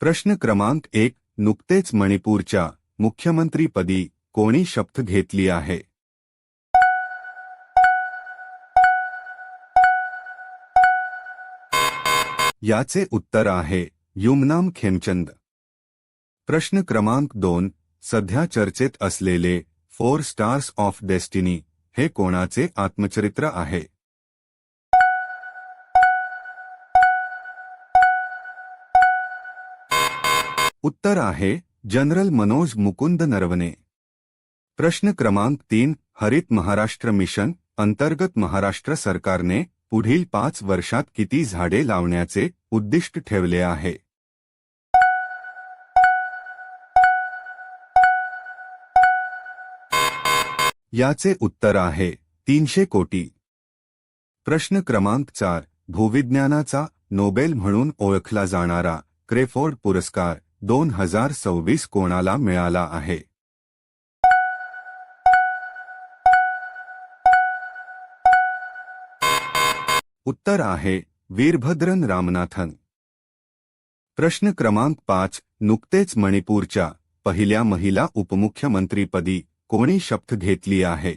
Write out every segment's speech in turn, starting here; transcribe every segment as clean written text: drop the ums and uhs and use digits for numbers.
प्रश्न क्रमांक 1. नुकतेच मणिपूरच्या मुख्यमंत्रीपदी कोणी शपथ घेतली आहे? याचे उत्तर आहे युमनाम खेमचंद. प्रश्न क्रमांक 2. सध्या चर्चेत असलेले 4 स्टार्स ऑफ डेस्टिनी हे कोणाचे आत्मचरित्र आहे? उत्तर आहे जनरल मनोज मुकुंद नरवणे. प्रश्न क्रमांक 3. हरित महाराष्ट्र मिशन अंतर्गत महाराष्ट्र सरकारने पुढील 5 वर्षात किती झाडे लावण्याचे उद्दिष्ट ठेवले आहे? याचे उत्तर आहे 300 कोटी. प्रश्न क्रमांक 4. भूविज्ञानाचा नोबेल म्हणून ओळखला जाणारा क्रेफोर्ड पुरस्कार 2026 कोणाला मिळाला आहे? उत्तर आहे वीरभद्रन रामनाथन. प्रश्न क्रमांक 5. नुकतेच मणिपूरच्या पहिल्या महिला उपमुख्यमंत्रीपदी कोणी शपथ घेतली आहे?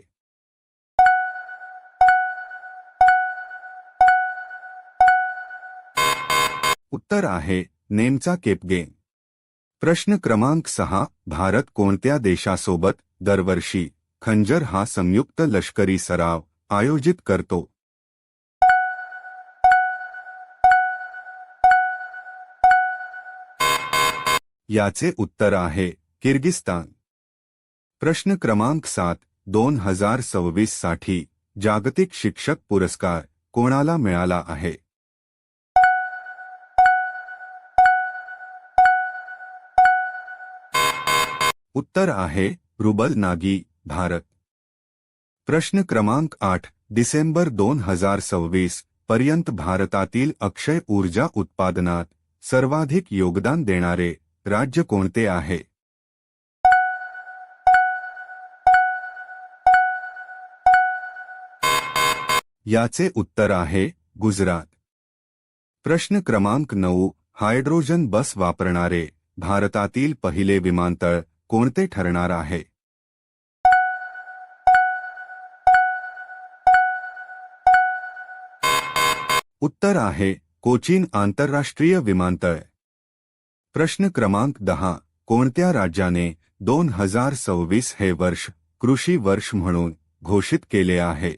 उत्तर आहे नेमचा केपगे. प्रश्न क्रमांक 6. भारत कोणत्या देशासोबत दरवर्षी खंजर हा संयुक्त लष्करी सराव आयोजित करतो? याचे उत्तर आहे किर्गिस्तान. प्रश्न क्रमांक 7. 2026 साठी जागतिक शिक्षक पुरस्कार कोणाला मिळाला आहे? उत्तर आहे रुबल नागी, भारत. प्रश्न क्रमांक 8. डिसेंबर 2026 पर्यंत भारतातील अक्षय ऊर्जा उत्पादनात सर्वाधिक योगदान देणारे राज्य कोणते आहे? याचे उत्तर आहे गुजरात. प्रश्न क्रमांक 9. हायड्रोजन बस वापरणारे भारतातील पहिले विमानतळ कोणते ठरणार आहे? उत्तर आहे कोचीन आंतरराष्ट्रीय विमानतळ. प्रश्न क्रमांक 10. कोणत्या राज्याने 2026 हे वर्ष कृषी वर्ष म्हणून घोषित केले आहे?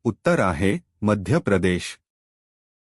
उत्तर आहे मध्य प्रदेश.